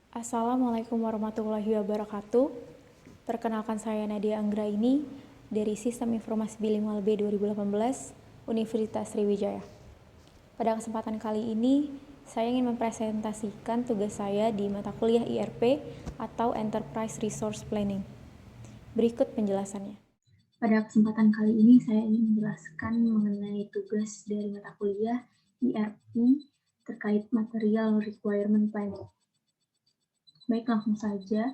Assalamualaikum warahmatullahi wabarakatuh. Perkenalkan saya Nadia Anggraini dari Sistem Informasi Bilingual B 2018 Universitas Sriwijaya. Pada kesempatan kali ini, saya ingin mempresentasikan tugas saya di mata kuliah IRP atau Enterprise Resource Planning. Berikut penjelasannya. Pada kesempatan kali ini, saya ingin menjelaskan mengenai tugas dari mata kuliah IRP terkait Material Requirement Planning. Baik, langsung saja.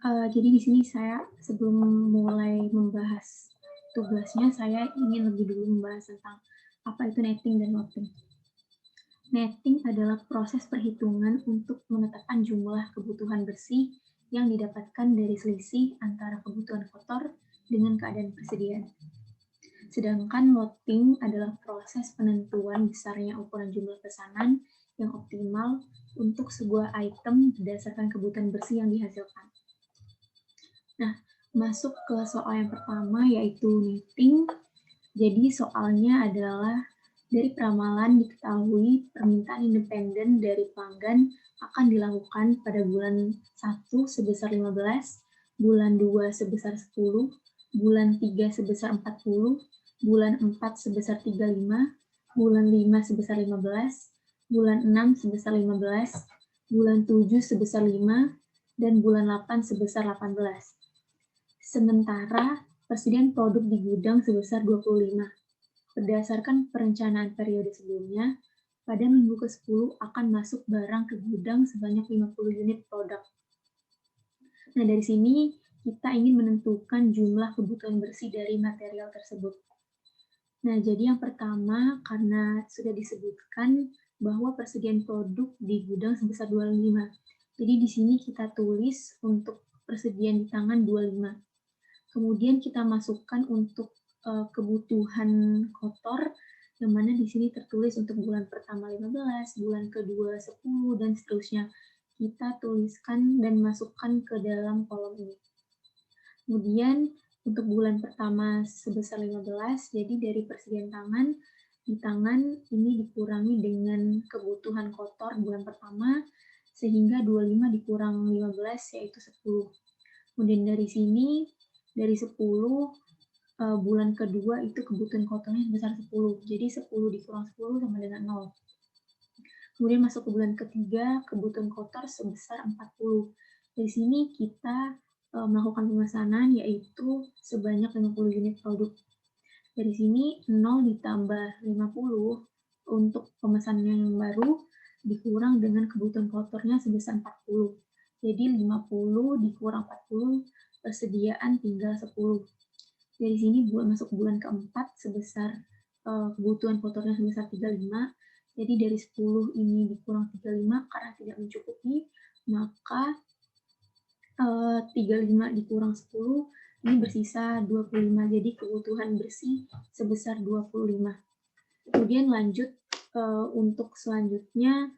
Jadi di sini saya sebelum mulai membahas tugasnya, saya ingin lebih dulu membahas tentang apa itu netting dan loading. Netting adalah proses perhitungan untuk menetapkan jumlah kebutuhan bersih yang didapatkan dari selisih antara kebutuhan kotor dengan keadaan persediaan. Sedangkan loading adalah proses penentuan besarnya ukuran jumlah pesanan yang optimal untuk sebuah item berdasarkan kebutuhan bersih yang dihasilkan. Nah, masuk ke soal yang pertama yaitu netting. Jadi soalnya adalah dari peramalan diketahui permintaan independen dari pelanggan akan dilakukan pada bulan 1 sebesar 15, bulan 2 sebesar 10, bulan 3 sebesar 40, bulan 4 sebesar 35, bulan 5 sebesar 15, bulan 6 sebesar 15, bulan 7 sebesar 5, dan bulan 8 sebesar 18. Sementara persediaan produk di gudang sebesar 25. Berdasarkan perencanaan periode sebelumnya, pada minggu ke-10 akan masuk barang ke gudang sebanyak 50 unit produk. Nah, dari sini kita ingin menentukan jumlah kebutuhan bersih dari material tersebut. Nah, jadi yang pertama, karena sudah disebutkan bahwa persediaan produk di gudang sebesar 25. Jadi di sini kita tulis untuk persediaan di tangan 25. Kemudian kita masukkan untuk kebutuhan kotor, yang mana di sini tertulis untuk bulan pertama 15, bulan kedua 10, dan seterusnya. Kita tuliskan dan masukkan ke dalam kolom ini. Kemudian untuk bulan pertama sebesar 15, jadi dari persediaan tangan, di tangan ini dikurangi dengan kebutuhan kotor bulan pertama, sehingga 25 dikurang 15 yaitu 10. Kemudian dari sini, dari 10, bulan kedua itu kebutuhan kotornya sebesar 10. Jadi 10 dikurang 10 sama dengan 0. Kemudian masuk ke bulan ketiga, kebutuhan kotor sebesar 40. Dari sini kita melakukan pemesanan yaitu sebanyak 50 unit produk. Dari sini 0 ditambah 50 untuk pemesanan yang baru dikurang dengan kebutuhan kotornya sebesar 40. Jadi 50 dikurang 40, persediaan tinggal 10. Dari sini masuk bulan keempat sebesar kebutuhan kotornya sebesar 35. Jadi dari 10 ini dikurang 35 karena tidak mencukupi, maka 35 dikurang 10 ini bersisa 25. Jadi kebutuhan bersih sebesar 25. Kemudian lanjut untuk selanjutnya,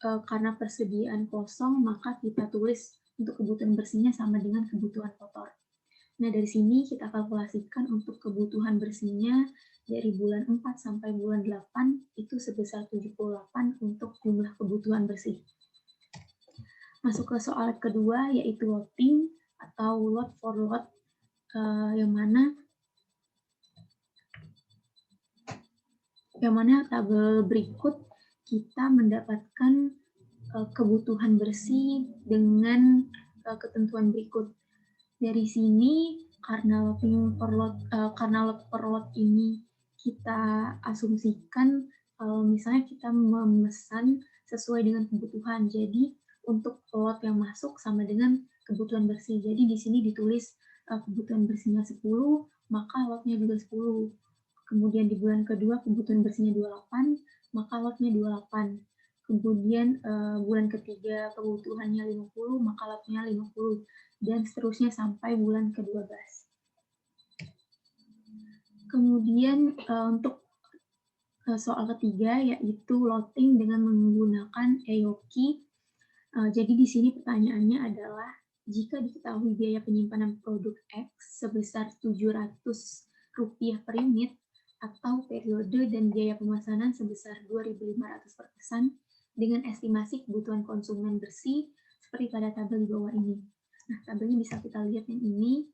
karena persediaan kosong, maka kita tulis untuk kebutuhan bersihnya sama dengan kebutuhan kotor. Nah, dari sini kita kalkulasikan untuk kebutuhan bersihnya dari bulan 4 sampai bulan 8 itu sebesar 78 untuk jumlah kebutuhan bersih. Masuk ke soal kedua yaitu loading atau load for load, yang mana tabel berikut kita mendapatkan kebutuhan bersih dengan ketentuan berikut. Dari sini karena load per load ini kita asumsikan kalau misalnya kita memesan sesuai dengan kebutuhan. Jadi untuk lot yang masuk sama dengan kebutuhan bersih. Jadi di sini ditulis kebutuhan bersihnya 10, maka lotnya juga 10. Kemudian di bulan kedua kebutuhan bersihnya 28, maka lotnya 28. Kemudian bulan ketiga kebutuhannya 50, maka lotnya 50, dan seterusnya sampai bulan ke-12. Kemudian untuk soal ketiga yaitu loading dengan menggunakan EOKI. Jadi di sini pertanyaannya adalah jika diketahui biaya penyimpanan produk X sebesar Rp700 per unit atau periode dan biaya pemesanan sebesar Rp2.500 per pesan, dengan estimasi kebutuhan konsumen bersih seperti pada tabel di bawah ini. Nah, tabelnya bisa kita lihat yang ini.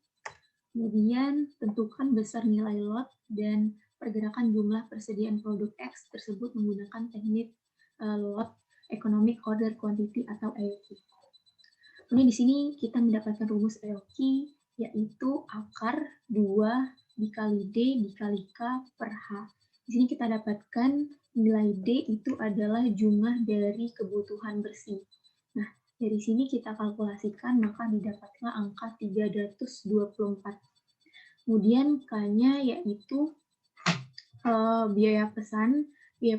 Kemudian tentukan besar nilai lot dan pergerakan jumlah persediaan produk X tersebut menggunakan teknik lot, economic order quantity atau EOQ. Kemudian di sini kita mendapatkan rumus EOQ, yaitu akar 2 dikali D dikali K per H. Di sini kita dapatkan nilai D itu adalah jumlah dari kebutuhan bersih. Nah, dari sini kita kalkulasikan, maka didapatlah angka 324. Kemudian K-nya yaitu biaya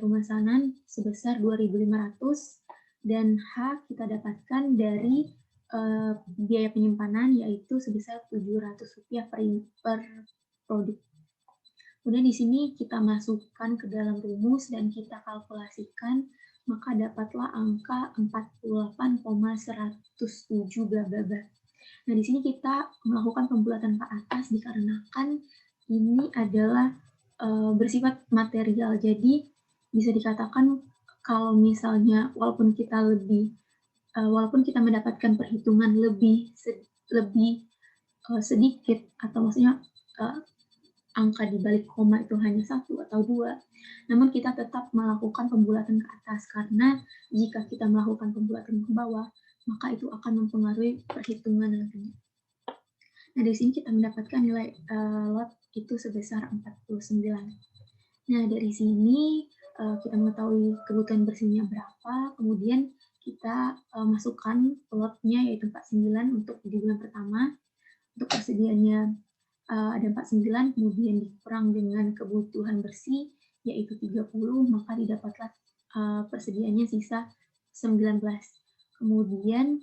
pemesanan sebesar 2.500, dan H kita dapatkan dari biaya penyimpanan yaitu sebesar Rp700 per produk. Kemudian di sini kita masukkan ke dalam rumus dan kita kalkulasikan, maka dapatlah angka 48,107 bla bla bla. Nah, di sini kita melakukan pembulatan ke atas dikarenakan ini adalah bersifat material. Jadi bisa dikatakan kalau misalnya walaupun kita mendapatkan perhitungan lebih sedikit, atau maksudnya angka di balik koma itu hanya 1 atau 2, namun kita tetap melakukan pembulatan ke atas, karena jika kita melakukan pembulatan ke bawah, maka itu akan mempengaruhi perhitungan nantinya. Nah, di sini kita mendapatkan nilai lot itu sebesar 49. Nah, dari sini kita mengetahui kebutuhan bersihnya berapa, kemudian kita masukkan lotnya yaitu 49 untuk di bulan pertama. Untuk persediaannya ada 49, kemudian dikurang dengan kebutuhan bersih yaitu 30, maka didapatlah persediaannya sisa 19. Kemudian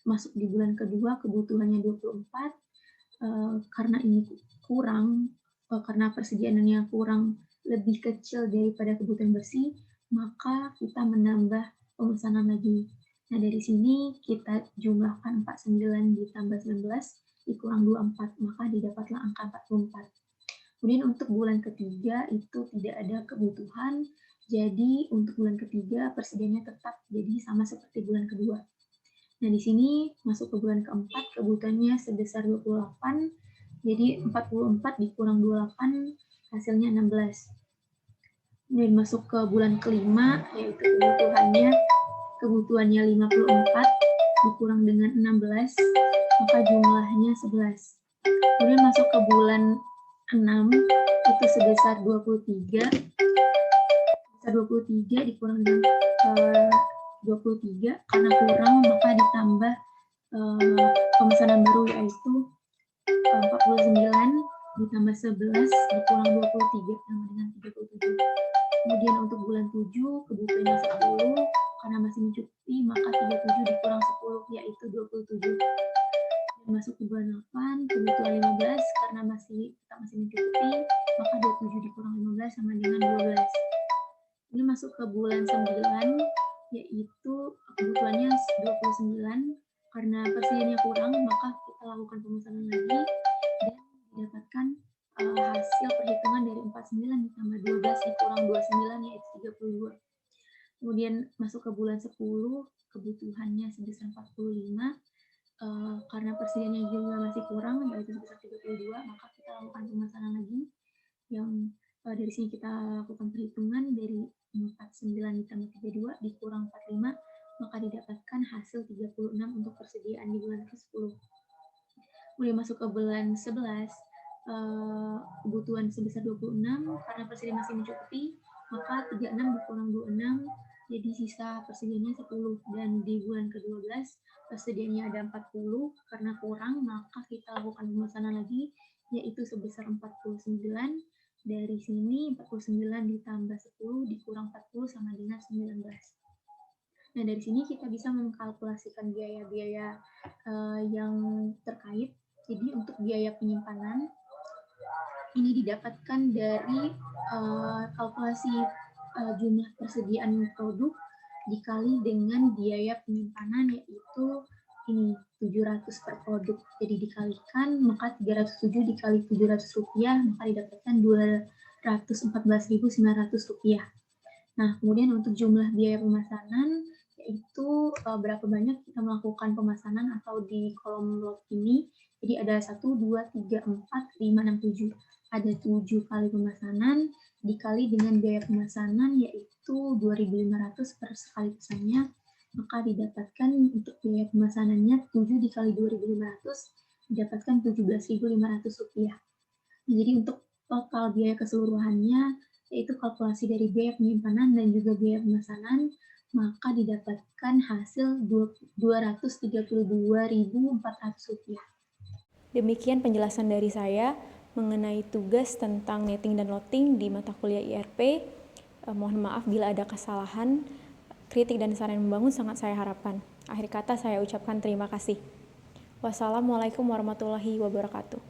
masuk di bulan kedua kebutuhannya 24, karena ini kurang, karena persediaannya kurang lebih kecil daripada kebutuhan bersih, maka kita menambah pemesanan lagi. Nah, dari sini kita jumlahkan 49 ditambah 19 dikurang 24, maka didapatlah angka 44. Kemudian untuk bulan ketiga itu tidak ada kebutuhan, jadi untuk bulan ketiga persediaannya tetap jadi sama seperti bulan kedua. Nah, di sini masuk ke bulan keempat, kebutuhannya sebesar 28, jadi 44 dikurang 28, hasilnya 16. Dan masuk ke bulan kelima, yaitu kebutuhannya 54, dikurang dengan 16, maka jumlahnya 11. Kemudian masuk ke bulan 6, itu sebesar 23, dikurang dengan 23, karena kurang maka ditambah pemesanan baru yaitu 49 ditambah 11 dikurang 23 sama dengan 37. Kemudian untuk bulan 7 kebutuhannya 10, karena masih mencukupi maka 37 dikurang 10 yaitu 27. Dan masuk ke bulan 8 kebutuhan 15, karena kita masih mencukupi maka 27 dikurang 15 sama dengan 12. Ini masuk ke bulan 9, yaitu kebutuhannya 29, karena persediaannya kurang maka kita lakukan pemesanan lagi dan didapatkan hasil perhitungan dari 49 ditambah 12 dikurang 29 yaitu 32. Kemudian masuk ke bulan 10, kebutuhannya sebesar 45, karena persediaannya juga masih kurang yaitu sebesar 32, maka kita lakukan pemesanan lagi yang dari sini kita lakukan perhitungan dari 49 ditambah 32 dikurang 45, maka didapatkan hasil 36 untuk persediaan di bulan ke-10. Kemudian masuk ke bulan 11, kebutuhan sebesar 26, karena persediaan masih mencukupi, maka 36 dikurang 26, jadi sisa persediaannya 10. Dan di bulan ke-12, persediaannya ada 40, karena kurang, maka kita lakukan pemesanan lagi, yaitu sebesar 49. Dari sini 49 ditambah 10 dikurang 40 sama dengan 19. Nah, dari sini kita bisa mengkalkulasikan biaya-biaya yang terkait. Jadi untuk biaya penyimpanan ini didapatkan dari kalkulasi jumlah persediaan produk dikali dengan biaya penyimpanan, yaitu ini 700 per produk. Jadi dikalikan, maka 307 dikali 700 rupiah, maka didapatkan 214.900 rupiah. Nah, kemudian untuk jumlah biaya pemesanan, yaitu berapa banyak kita melakukan pemesanan atau di kolom lot ini. Jadi ada 1, 2, 3, 4, 5, 6, 7. Ada 7 kali pemesanan dikali dengan biaya pemesanan yaitu 2.500 per sekali pesannya, maka didapatkan untuk biaya pemesanannya 7 dikali 2.500 didapatkan Rp17.500. Jadi untuk total biaya keseluruhannya yaitu kalkulasi dari biaya penyimpanan dan juga biaya pemesanan, maka didapatkan hasil Rp232.400. Demikian penjelasan dari saya mengenai tugas tentang netting dan loading di mata kuliah IRP. Mohon maaf bila ada kesalahan. Kritik dan saran yang membangun sangat saya harapkan. Akhir kata saya ucapkan terima kasih. Wassalamualaikum warahmatullahi wabarakatuh.